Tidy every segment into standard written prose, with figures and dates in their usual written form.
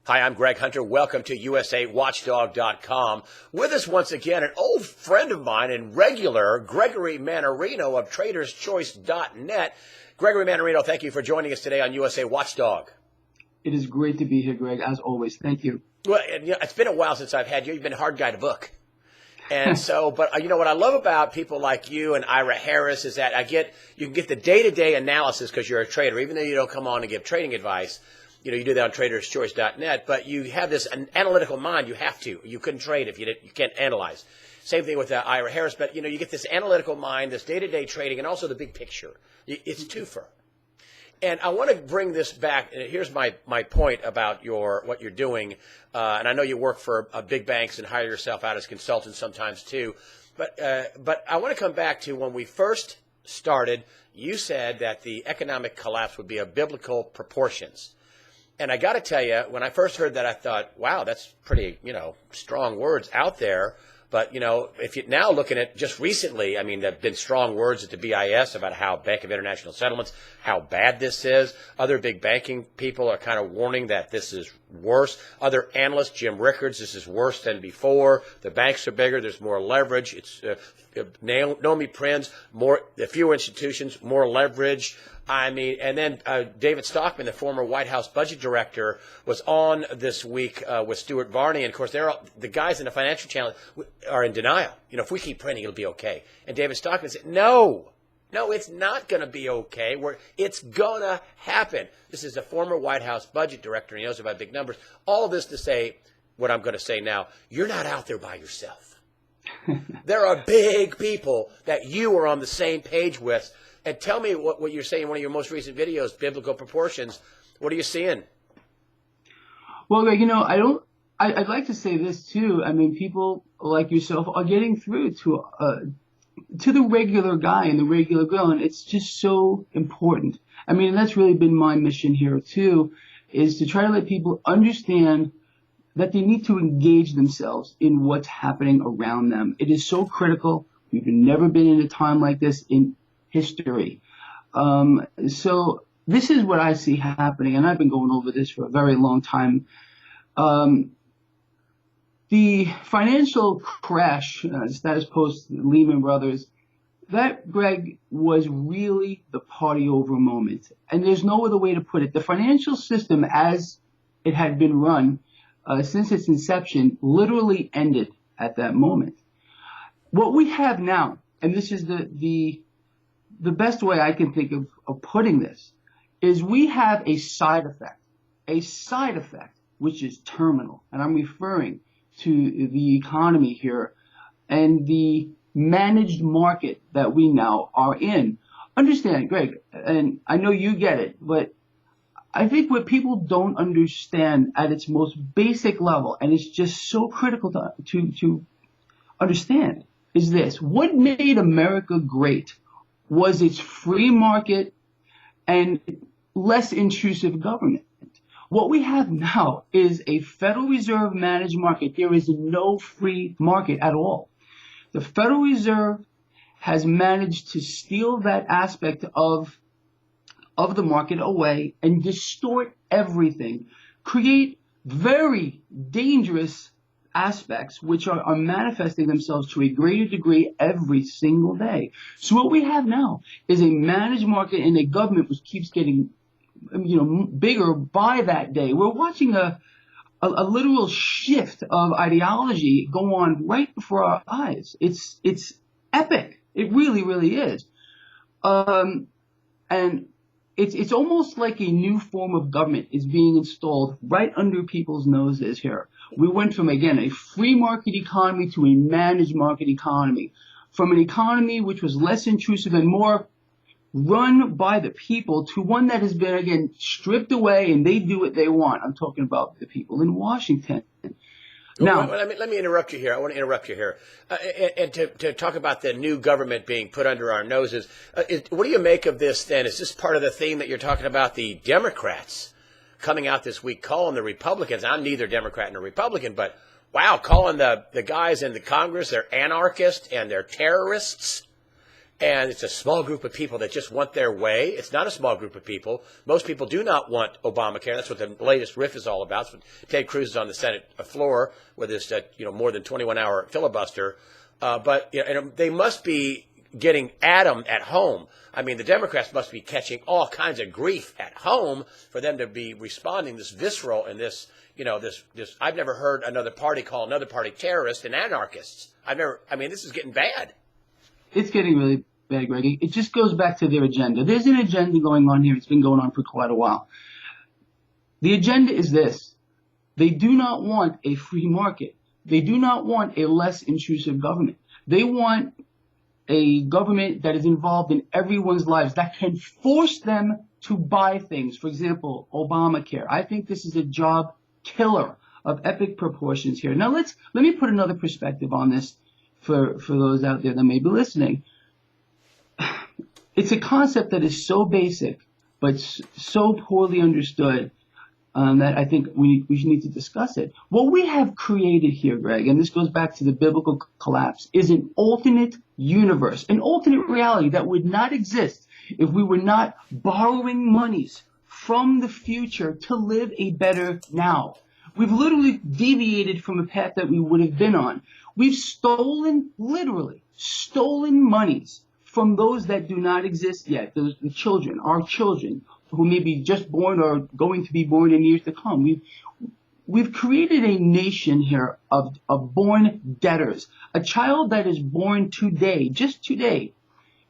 Hi, I'm Greg Hunter. Welcome to USAWatchdog.com. With us once again, an old friend of mine and regular, Gregory Mannarino of TradersChoice.net. Gregory Mannarino, thank you for joining us today on USA Watchdog. It is great to be here, Greg, as always. Thank you. Well, it's been a while since I've had you. You've been a hard guy to book. And so, but you know what I love about people like you and Ira Harris is that you can get the day-to-day analysis because you're a trader, even though you don't come on and give trading advice. You know, you do that on TradersChoice.net, but you have this analytical mind. You have to. You couldn't trade if you can't analyze. Same thing with Ira Harris, but you get this analytical mind, this day-to-day trading, and also the big picture. It's twofer. And I want to bring this back. And here's my point about what you're doing. And I know you work for big banks and hire yourself out as consultants sometimes too. But I want to come back to when we first started. You said that the economic collapse would be of biblical proportions. And I got to tell you, when I first heard that, I thought, wow, that's pretty, strong words out there. But, if you're now looking at just recently, I mean, there have been strong words at the BIS about how Bank of International Settlements, how bad this is. Other big banking people are kind of warning that this is worse. Other analysts, Jim Rickards, this is worse than before. The banks are bigger. There's more leverage. It's Naomi Prinz, fewer institutions, more leverage. I mean, and then David Stockman, the former White House budget director, was on this week with Stuart Varney. And, of course, the guys in the Financial Channel are in denial. If we keep printing, it'll be okay. And David Stockman said, no, it's not going to be okay. It's going to happen. This is a former White House budget director. And he knows about big numbers. All this to say what I'm going to say now. You're not out there by yourself. There are big people that you are on the same page with. And tell me what you're saying in one of your most recent videos, biblical proportions. What are you seeing? Well, Greg, I'd like to say this too. I mean, people like yourself are getting through to the regular guy and the regular girl, and it's just so important. I mean, that's really been my mission here too, is to try to let people understand that they need to engage themselves in what's happening around them. It is so critical. We've never been in a time like this in history. So this is what I see happening, and I've been going over this for a very long time. The financial crash, status post Lehman Brothers, that, Greg, was really the party over moment. And there's no other way to put it. The financial system, as it had been run since its inception, literally ended at that moment. What we have now, and this is the best way I can think of putting this, is we have a side effect, which is terminal. And I'm referring to the economy here and the managed market that we now are in. Understand, Greg, and I know you get it, but I think what people don't understand at its most basic level, and it's just so critical to understand, is this. What made America great was its free market and less intrusive government. What we have now is a Federal Reserve managed market. There is no free market at all. The Federal Reserve has managed to steal that aspect of the market away and distort everything, create very dangerous aspects which are manifesting themselves to a greater degree every single day. So what we have now is a managed market and a government which keeps getting bigger by that day. We're watching a literal shift of ideology go on right before our eyes. It's epic. It really, really is. And it's almost like a new form of government is being installed right under people's noses here. We went from, again, a free market economy to a managed market economy, from an economy which was less intrusive and more run by the people to one that has been, again, stripped away and they do what they want. I'm talking about the people in Washington. Now, let me interrupt you here. I want to interrupt you here. And to talk about the new government being put under our noses, what do you make of this then? Is this part of the theme that you're talking about, the Democrats coming out this week calling the Republicans? I'm neither Democrat nor Republican, but wow, calling the guys in the Congress, they're anarchists and they're terrorists. And it's a small group of people that just want their way. It's not a small group of people. Most people do not want Obamacare. That's what the latest riff is all about. That's what Ted Cruz is on the Senate floor with this, more than 21-hour filibuster. But and they must be getting at them at home. I mean, the Democrats must be catching all kinds of grief at home for them to be responding this visceral and this. I've never heard another party call another party terrorists and anarchists. This is getting bad. It's getting really bad, Greg. It just goes back to their agenda. There's an agenda going on here. It's been going on for quite a while. The agenda is this. They do not want a free market. They do not want a less intrusive government. They want a government that is involved in everyone's lives, that can force them to buy things. For example, Obamacare. I think this is a job killer of epic proportions here. Now let me put another perspective on this for those out there that may be listening. It's a concept that is so basic, but so poorly understood that I think we need to discuss it. What we have created here, Greg, and this goes back to the biblical collapse, is an alternate universe, an alternate reality that would not exist if we were not borrowing monies from the future to live a better now. We've literally deviated from a path that we would have been on. We've literally stolen monies from those that do not exist yet, the children, our children, who may be just born or going to be born in years to come. We've created a nation here of born debtors. A child that is born today, just today,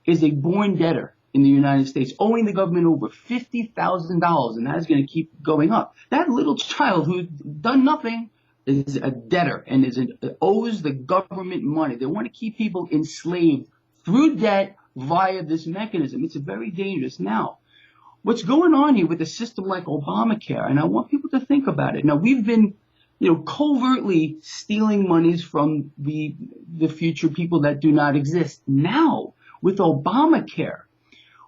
is a born debtor in the United States, owing the government over $50,000, and that is going to keep going up. That little child who's done nothing is a debtor and owes the government money. They want to keep people enslaved through debt via this mechanism. It's very dangerous. Now, what's going on here with a system like Obamacare, and I want people to think about it. Now, we've been, covertly stealing monies from the future people that do not exist. Now, with Obamacare,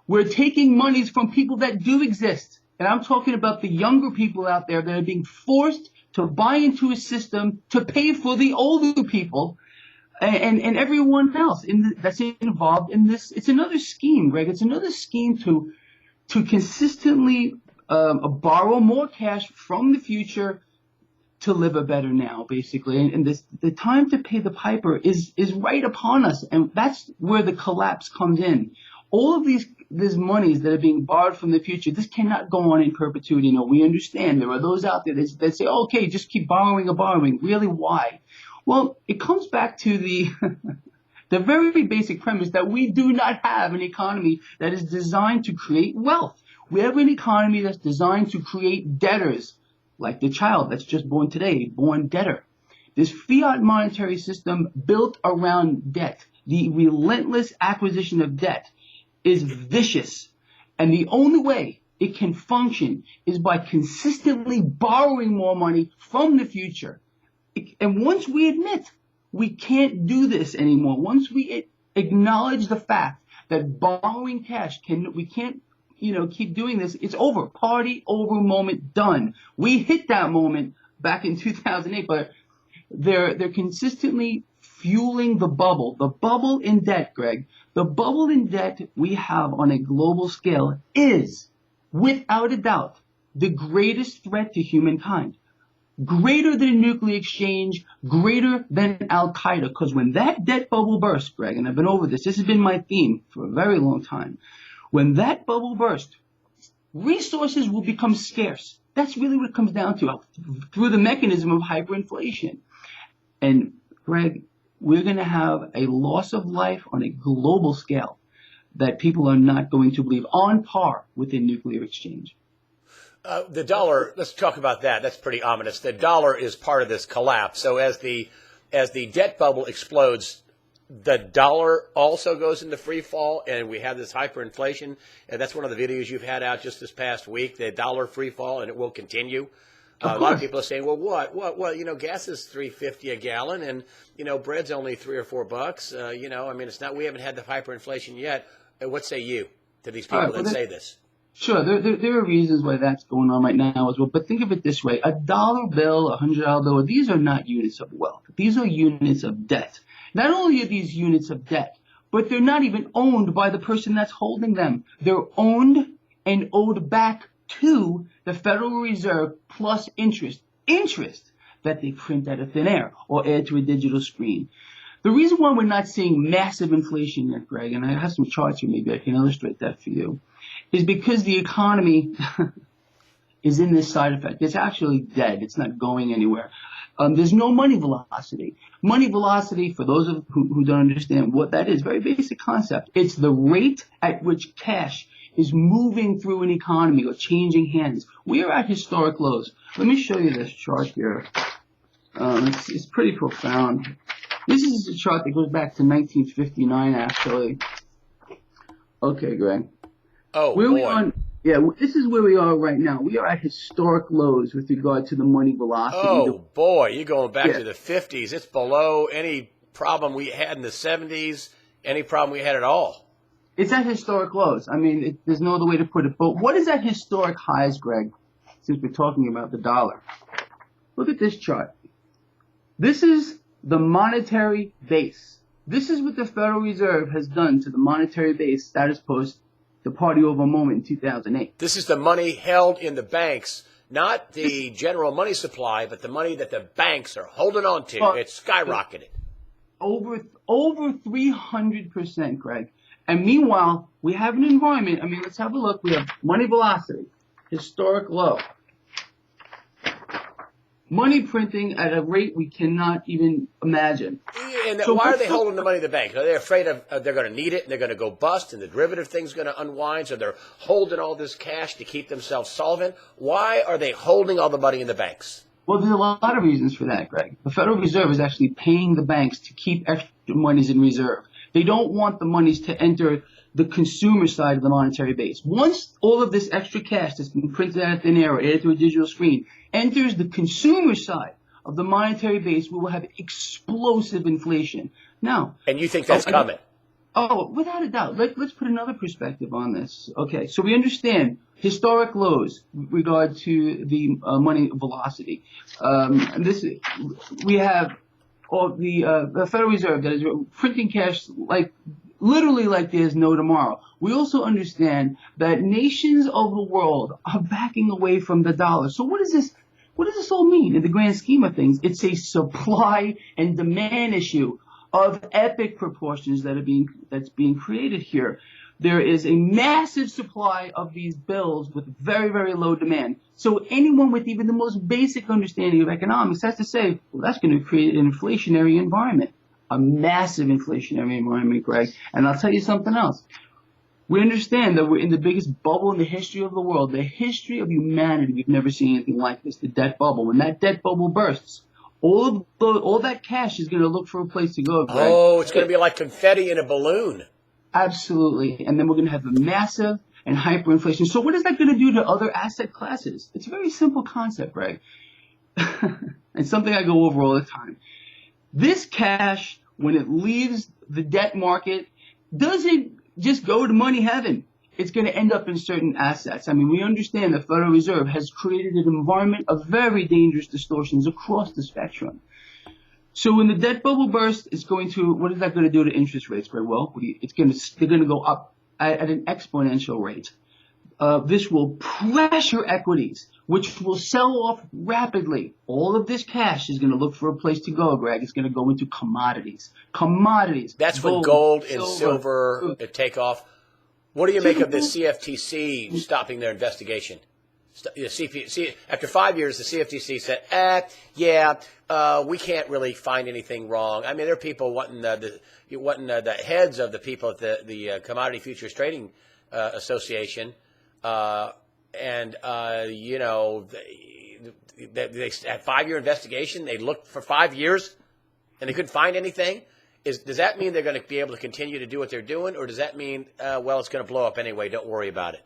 we're taking monies from people that do exist. And I'm talking about the younger people out there that are being forced to buy into a system to pay for the older people and everyone else that's involved in this. It's another scheme, Greg. It's another scheme to consistently borrow more cash from the future to live a better now, basically. And the time to pay the piper is right upon us. And that's where the collapse comes in. All of these monies that are being borrowed from the future, this cannot go on in perpetuity. We understand there are those out there that say, okay, just keep borrowing and borrowing. Really, why? Well, it comes back to the very basic premise that we do not have an economy that is designed to create wealth. We have an economy that's designed to create debtors, like the child that's just born today, born debtor. This fiat monetary system built around debt, the relentless acquisition of debt, is vicious. And the only way it can function is by consistently borrowing more money from the future. And once we admit we can't do this anymore, once we acknowledge the fact that borrowing cash we can't keep doing this, it's over. Party over moment, done. We hit that moment back in 2008, but they're consistently fueling the bubble in debt, Greg. The bubble in debt we have on a global scale is, without a doubt, the greatest threat to humankind. Greater than nuclear exchange, greater than Al-Qaeda. Because when that debt bubble bursts, Greg, and I've been over this has been my theme for a very long time. When that bubble bursts, resources will become scarce. That's really what it comes down to, through the mechanism of hyperinflation. And, Greg, we're going to have a loss of life on a global scale that people are not going to believe, on par with a nuclear exchange. The dollar, let's talk about that. That's pretty ominous. The dollar is part of this collapse. So as the debt bubble explodes, the dollar also goes into free fall, and we have this hyperinflation. And that's one of the videos you've had out just this past week, the dollar free fall, and it will continue. A lot of people are saying, well, what? Gas is $3.50 a gallon, and, bread's only $3 or $4. It's not, we haven't had the hyperinflation yet. What say you to these people that say this? Sure, there are reasons why that's going on right now as well. But think of it this way. A dollar bill, $100 bill, these are not units of wealth. These are units of debt. Not only are these units of debt, but they're not even owned by the person that's holding them. They're owned and owed back to the Federal Reserve plus interest that they print out of thin air or add to a digital screen. The reason why we're not seeing massive inflation yet, Greg, and I have some charts here, maybe I can illustrate that for you, is because the economy is in this side effect. It's actually dead. It's not going anywhere. There's no money velocity. Money velocity, for those who don't understand what that is, very basic concept. It's the rate at which cash is moving through an economy or changing hands. We are at historic lows. Let me show you this chart here. It's pretty profound. This is a chart that goes back to 1959, actually. Okay, Greg. Oh, where boy. We on? Yeah, this is where we are right now. We are at historic lows with regard to the money velocity. Oh, boy, you're going back to the 50s. It's below any problem we had in the 70s, any problem we had at all. It's at historic lows. I mean, there's no other way to put it. But what is at historic highs, Greg, since we're talking about the dollar? Look at this chart. This is the monetary base. This is what the Federal Reserve has done to the monetary base status post the party over moment in 2008. This is the money held in the banks, not the general money supply, but the money that the banks are holding on to. It's skyrocketed. Over 300%, Greg. And meanwhile, we have an environment. I mean, let's have a look. We have money velocity, historic low. Money printing at a rate we cannot even imagine. And why are they holding the money in the bank? Are they afraid of they're going to need it and they're going to go bust and the derivative thing's going to unwind, so they're holding all this cash to keep themselves solvent? Why are they holding all the money in the banks? Well, there's a lot of reasons for that, Greg. The Federal Reserve is actually paying the banks to keep extra monies in reserve. They don't want the monies to enter the consumer side of the monetary base. Once all of this extra cash that's been printed out of thin air or added to a digital screen enters the consumer side of the monetary base, we will have explosive inflation. Now, and you think that's coming? Oh, without a doubt. Let's put another perspective on this. Okay, so we understand historic lows with regard to the money velocity. We have the Federal Reserve that is printing cash literally like there's no tomorrow. We also understand that nations of the world are backing away from the dollar. So what does this all mean in the grand scheme of things? It's a supply and demand issue of epic proportions that's being created here. There is a massive supply of these bills with very, very low demand. So anyone with even the most basic understanding of economics has to say, well, that's going to create an inflationary environment, a massive inflationary environment, Greg. And I'll tell you something else. We understand that we're in the biggest bubble in the history of the world, the history of humanity. We've never seen anything like this, the debt bubble. When that debt bubble bursts, all that cash is going to look for a place to go, Greg. Oh, it's going to be like confetti in a balloon. Absolutely. And then we're going to have a massive and hyperinflation. So what is that going to do to other asset classes? It's a very simple concept, Greg. And something I go over all the time. This cash, when it leaves the debt market, doesn't just go to money heaven. It's going to end up in certain assets. I mean, we understand the Federal Reserve has created an environment of very dangerous distortions across the spectrum. So when the debt bubble bursts, what is that going to do to interest rates? Very well, they're going to go up at an exponential rate. This will pressure equities, which will sell off rapidly. All of this cash is going to look for a place to go, Greg. It's going to go into commodities. That's when gold and silver take off. What do you make of the CFTC stopping their investigation? After 5 years, the CFTC said, we can't really find anything wrong. I mean, there are people wanting the heads of the people at the Commodity Futures Trading Association, they had 5-year investigation. They looked for 5 years, and they couldn't find anything. Does that mean they're going to be able to continue to do what they're doing, or does that mean, it's going to blow up anyway, don't worry about it?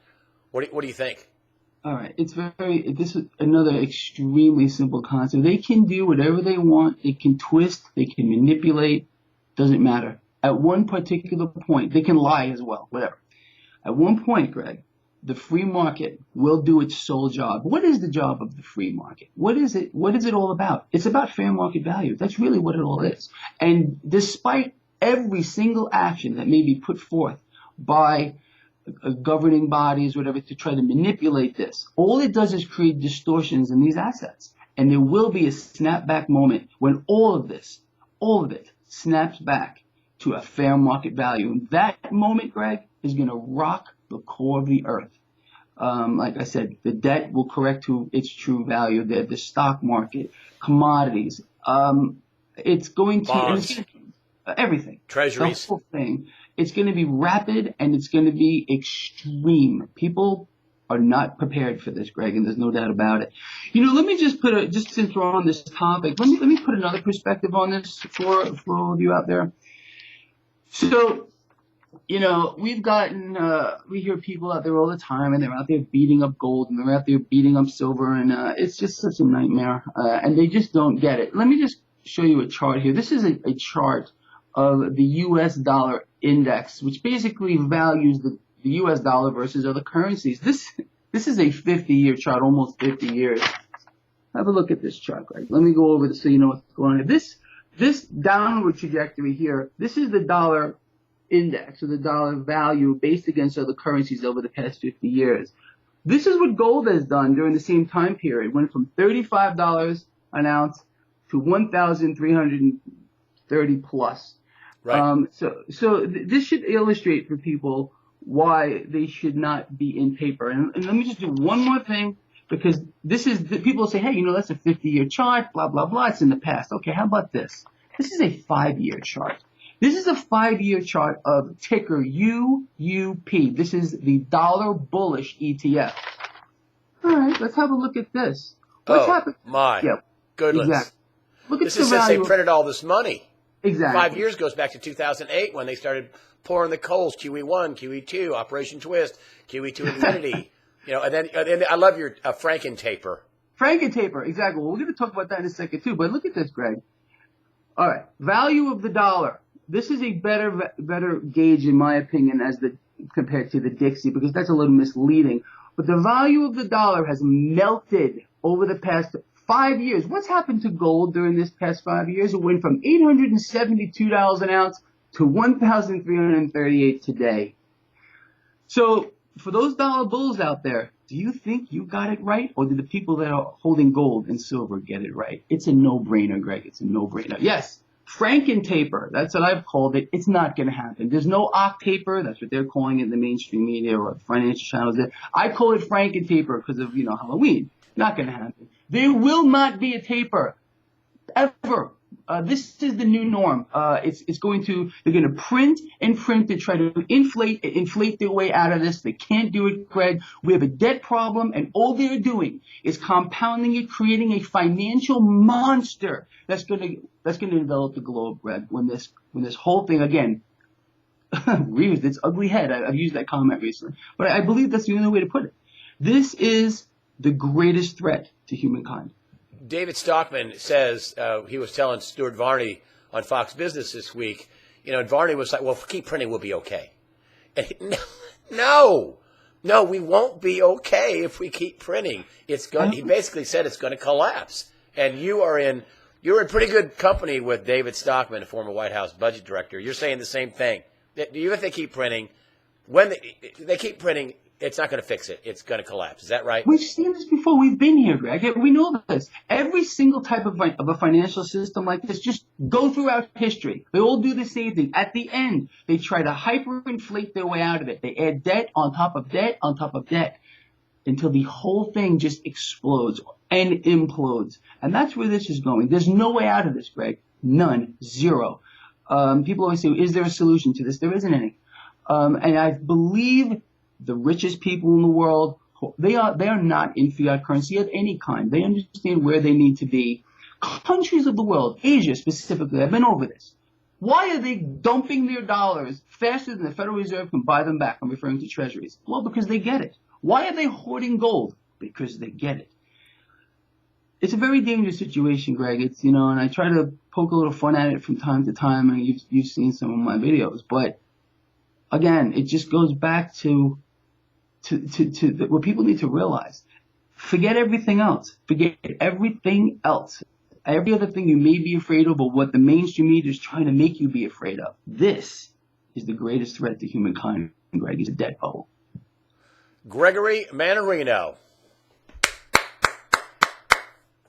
What do you think? All right. This is another extremely simple concept. They can do whatever they want. They can twist. They can manipulate. Doesn't matter. At one particular point, they can lie as well, whatever. At one point, Greg, the free market will do its sole job. What is the job of the free market? What is it all about? It's about fair market value. That's really what it all is. And despite every single action that may be put forth by governing bodies, whatever, to try to manipulate this, all it does is create distortions in these assets. And there will be a snapback moment when all of it snaps back to a fair market value. And that moment, Greg, is going to rock the core of the earth. Like I said, the debt will correct to its true value. The stock market, commodities, it's going to, and it's going to everything. Treasuries. The whole thing. It's going to be rapid and it's going to be extreme. People are not prepared for this, Greg, and there's no doubt about it. Let me just just since we're on this topic, let me put another perspective on this for all of you out there. So, we've gotten, we hear people out there all the time, and they're out there beating up gold, and they're out there beating up silver, and it's just such a nightmare, and they just don't get it. Let me just show you a chart here. This is a chart of the U.S. dollar index, which basically values the U.S. dollar versus other currencies. This is a 50-year chart, almost 50 years. Have a look at this chart, Greg. Let me go over this so you know what's going on here. This downward trajectory here, this is the dollar index, or the dollar value based against other currencies over the past 50 years. This is what gold has done during the same time period. It went from $35 an ounce to $1,330 plus. Right. So this should illustrate for people why they should not be in paper. And let me just do one more thing, because people say, hey, that's a 50-year chart, blah, blah, blah. It's in the past. Okay, how about this? This is a 5-year chart. This is a 5-year chart of ticker UUP. This is the dollar bullish ETF. All right, let's have a look at this. What's happened? My goodness. Exactly. Look at this the is since value. They printed all this money. Exactly. 5 years goes back to 2008 when they started pouring the coals, QE1, QE2, Operation Twist, QE2 Infinity. And then I love your Franken-taper. Franken-taper, exactly. Well, we're going to talk about that in a second too. But look at this, Greg. All right, value of the dollar. This is a better gauge, in my opinion, compared to the Dixie, because that's a little misleading. But the value of the dollar has melted over the past 5 years. What's happened to gold during this past 5 years? It went from $872 an ounce to $1,338 today. So for those dollar bulls out there, do you think you got it right, or did the people that are holding gold and silver get it right? It's a no-brainer, Greg. It's a no-brainer. Yes, Franken-taper. That's what I've called it. It's not going to happen. There's no Octaper. That's what they're calling it in the mainstream media or financial channels. I call it Franken-taper because of Halloween. Not going to happen. There will not be a taper ever. This is the new norm. They're going to print and print to try to inflate their way out of this. They can't do it, Greg. We have a debt problem, and all they're doing is compounding it, creating a financial monster that's going to envelop the globe, Greg. When this whole thing again rears its ugly head. I've used that comment recently, but I believe that's the only way to put it. This is the greatest threat to humankind. David Stockman says, he was telling Stuart Varney on Fox Business this week, and Varney was like, well, if we keep printing, we'll be okay. And no, we won't be okay if we keep printing. He basically said it's going to collapse. And you're in pretty good company with David Stockman, the former White House budget director. You're saying the same thing. Even if they keep printing, when they keep printing, it's not going to fix it. It's going to collapse. Is that right? We've seen this before. We've been here, Greg. We know this. Every single type of a financial system like this, just go throughout history. They all do the same thing. At the end, they try to hyperinflate their way out of it. They add debt on top of debt on top of debt until the whole thing just explodes and implodes. And that's where this is going. There's no way out of this, Greg. None. Zero. People always say, is there a solution to this? There isn't any. And I believe the richest people in the world, they are not in fiat currency of any kind. They understand where they need to be. Countries of the world, Asia specifically, I've been over this. Why are they dumping their dollars faster than the Federal Reserve can buy them back? I'm referring to treasuries. Well, because they get it. Why are they hoarding gold? Because they get it. It's a very dangerous situation, Greg. It's, and I try to poke a little fun at it from time to time, and you've seen some of my videos. But again, it just goes back to what people need to realize. Forget everything else. Forget everything else. every other thing you may be afraid of, or what the mainstream media is trying to make you be afraid of. This is the greatest threat to humankind, Greg, is a debt bubble. Gregory Mannarino.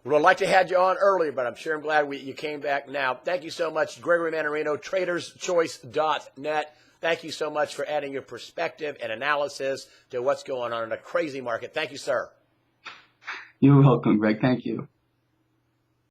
Would have liked to have you on earlier, but I'm sure I'm glad you came back now. Thank you so much, Gregory Mannarino, traderschoice.net. Thank you so much for adding your perspective and analysis to what's going on in a crazy market. Thank you, sir. You're welcome, Greg. Thank you.